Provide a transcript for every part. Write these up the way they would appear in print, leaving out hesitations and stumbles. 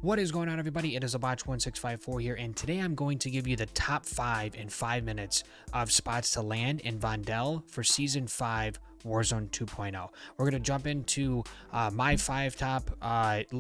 What is going on, everybody? It is Abotch1654 here, and today I'm going to give you the top 5 in 5 minutes of spots to land in Vondel for Season 5 Warzone 2.0. We're going to jump into my 5 top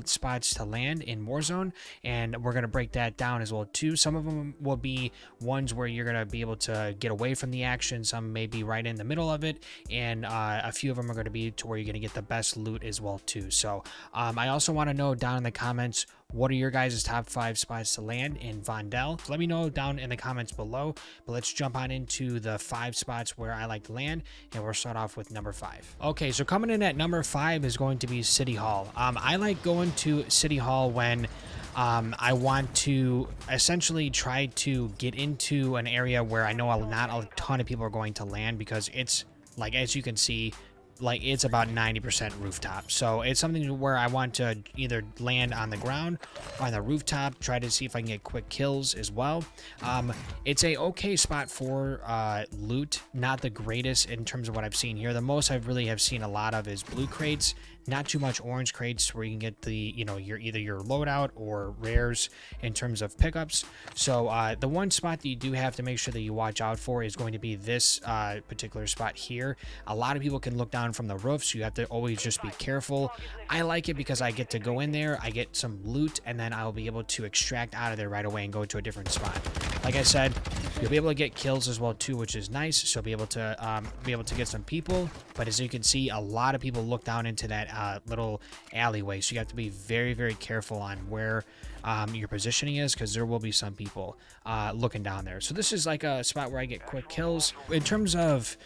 spots to land in Warzone, and we're going to break that down as well too. Some of them will be ones where you're going to be able to get away from the action. Some may be right in the middle of it, and a few of them are going to be to where you're going to get the best loot as well too. So I also want to know down in the comments, what are your guys' top 5 spots to land in Vondel? Let me know down in the comments below. But let's jump on into the 5 spots where I like to land, and we'll start off with number 5. Okay, so coming in at number 5 is going to be City Hall. I like going to City Hall when I want to essentially try to get into an area where I know not a ton of people are going to land, because it's like, as you can see, like it's about 90% rooftop. So it's something where I want to either land on the ground or on the rooftop, try to see if I can get quick kills as well. It's a okay spot for loot, not the greatest in terms of what I've seen here. The most I really have seen a lot of is blue crates, not too much orange crates where you can get the, your either your loadout or rares in terms of pickups. So the one spot that you do have to make sure that you watch out for is going to be this particular spot here. A lot of people can look down from the roof, so you have to always just be careful. I like it because I get to go in there, I get some loot, and then I'll be able to extract out of there right away and go to a different spot. Like I said, you'll be able to get kills as well too, which is nice. So you'll be able to get some people. But as you can see, a lot of people look down into that little alleyway, so you have to be very, very careful on where your positioning is, because there will be some people looking down there. So this is like a spot where I get quick kills. In terms of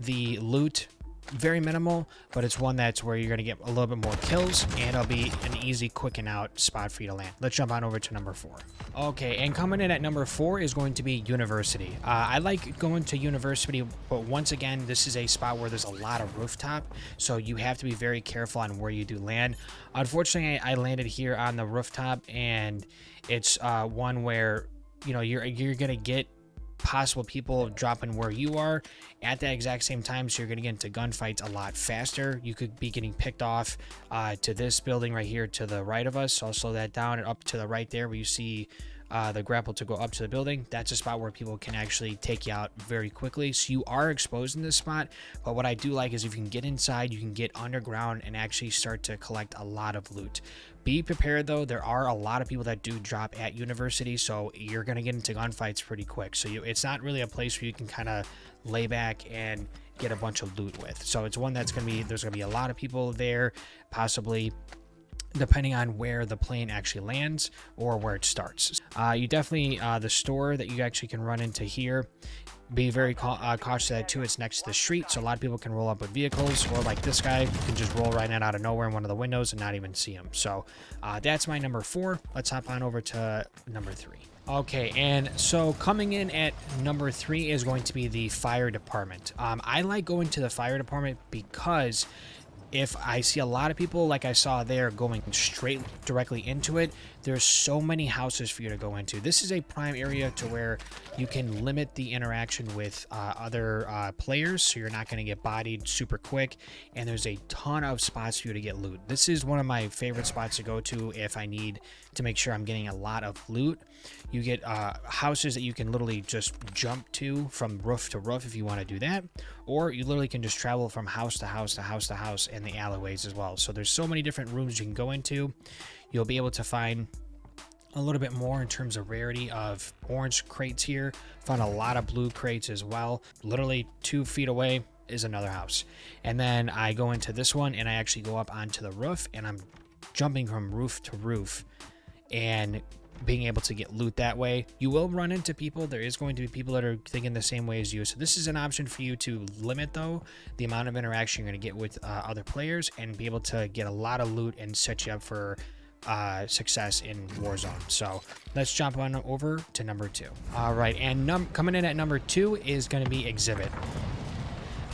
the loot, very minimal, but it's one that's where you're going to get a little bit more kills, and it'll be an easy quick and out spot for you to land. Let's jump on over to number 4. Okay, and coming in at number 4 is going to be University. I like going to University, but once again, this is a spot where there's a lot of rooftop, so you have to be very careful on where you do land. Unfortunately, I landed here on the rooftop, and it's one where you're gonna get possible people dropping where you are at that exact same time, so you're going to get into gunfights a lot faster. You could be getting picked off to this building right here to the right of us. So I'll slow that down, and up to the right there where you see the grapple to go up to the building. That's a spot where people can actually take you out very quickly. So you are exposed in this spot, but what I do like is if you can get inside, you can get underground and actually start to collect a lot of loot. Be prepared though, there are a lot of people that do drop at University, so you're going to get into gunfights pretty quick. So it's not really a place where you can kind of lay back and get a bunch of loot with. So it's one that's going to be, there's going to be a lot of people there, possibly depending on where the plane actually lands or where it starts. You definitely, the store that you actually can run into here, be very cautious of that too. It's next to the street, so a lot of people can roll up with vehicles, or like this guy can just roll right in out of nowhere in one of the windows and not even see him. So that's my number 4. Let's hop on over to number 3. Okay, and so coming in at number 3 is going to be the fire department. I like going to the fire department because if I see a lot of people like I saw there going straight directly into it, there's so many houses for you to go into. This is a prime area to where you can limit the interaction with other players, so you're not going to get bodied super quick, and there's a ton of spots for you to get loot. This is one of my favorite spots to go to if I need to make sure I'm getting a lot of loot. You get houses that you can literally just jump to from roof to roof if you want to do that, or you literally can just travel from house to house to house to house in the alleyways as well. So there's so many different rooms you can go into. You'll be able to find a little bit more in terms of rarity of orange crates here. Found a lot of blue crates as well. Literally 2 feet away is another house. And then I go into this one, and I actually go up onto the roof, and I'm jumping from roof to roof and being able to get loot that way. You will run into people. There is going to be people that are thinking the same way as you. So this is an option for you to limit, though, the amount of interaction you're going to get with other players, and be able to get a lot of loot and set you up for success in Warzone. So let's jump on over to number 2. All right, and coming in at number 2 is going to be Exhibit.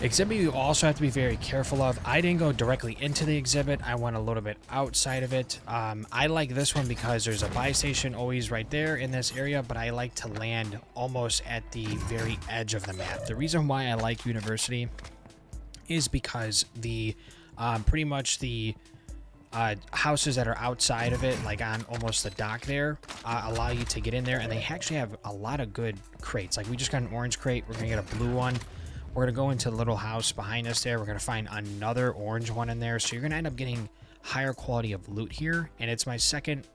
Exhibit you also have to be very careful of. I didn't go directly into the exhibit. I went a little bit outside of it. I like this one because there's a buy station always right there in this area, but I like to land almost at the very edge of the map. The reason why I like University is because the pretty much the houses that are outside of it, like on almost the dock there, allow you to get in there, and they actually have a lot of good crates. Like we just got an orange crate, we're gonna get a blue one. We're gonna go into the little house behind us there. We're gonna find another orange one in there, so you're gonna end up getting higher quality of loot here, and it's my second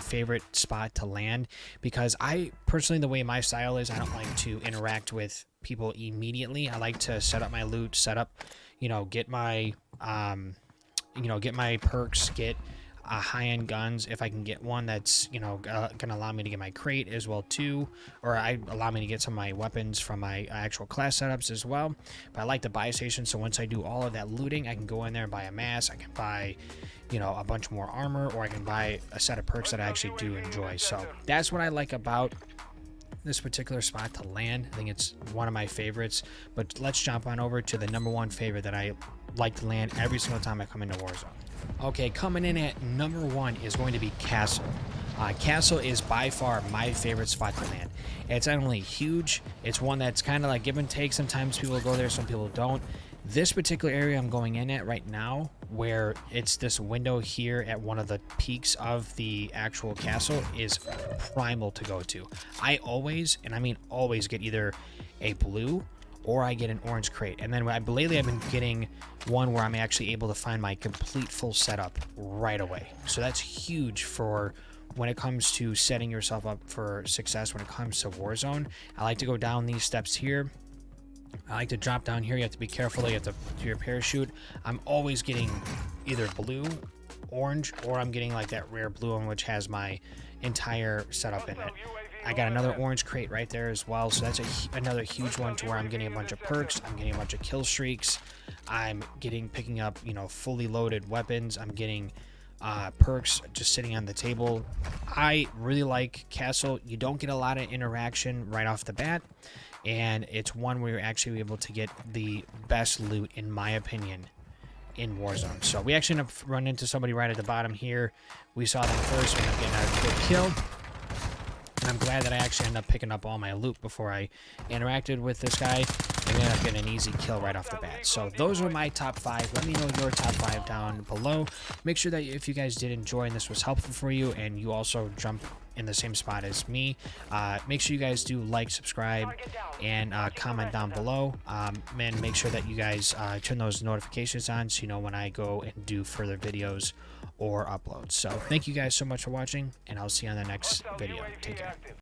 favorite spot to land, because I personally, the way my style is, I don't like to interact with people immediately. I like to set up my loot, set up, get my get my perks, get high-end guns if I can get one that's gonna allow me to get my crate as well too, or allow me to get some of my weapons from my actual class setups as well. But I like the buy station, so once I do all of that looting, I can go in there and buy a mask, I can buy a bunch more armor, or I can buy a set of perks that I actually do enjoy. So that's what I like about this particular spot to land. I think it's one of my favorites. But let's jump on over to the #1 favorite that I like to land every single time I come into Warzone. Okay, coming in at #1 is going to be Castle. Castle is by far my favorite spot to land. It's not only huge, it's one that's kind of like give and take. Sometimes people go there, some people don't. This particular area I'm going in at right now, where it's this window here at one of the peaks of the actual castle, is primal to go to. I always, and I mean always, get either a blue or I get an orange crate. And then lately I've been getting one where I'm actually able to find my complete full setup right away. So that's huge for when it comes to setting yourself up for success when it comes to Warzone. I like to go down these steps here. I like to drop down here. You have to be careful. You have to do your parachute. I'm always getting either blue, orange, or I'm getting like that rare blue one, which has my entire setup in it. I got another orange crate right there as well, so that's another huge one to where I'm getting a bunch of perks. I'm getting a bunch of kill streaks. I'm picking up fully loaded weapons. I'm getting perks just sitting on the table. I really like Castle. You don't get a lot of interaction right off the bat, and it's one where you're actually able to get the best loot, in my opinion, in Warzone. So we actually end up running into somebody right at the bottom here. We saw them first. We end up getting a good kill, and I'm glad that I actually ended up picking up all my loot before I interacted with this guy, and we ended up getting an easy kill right off the bat. So those were my top 5. Let me know your top 5 down below. Make sure that if you guys did enjoy and this was helpful for you, and you also jump in the same spot as me, make sure you guys do like, subscribe, and comment down below. And make sure that you guys turn those notifications on so you know when I go and do further videos or uploads. So thank you guys so much for watching, and I'll see you on the next video. Take care.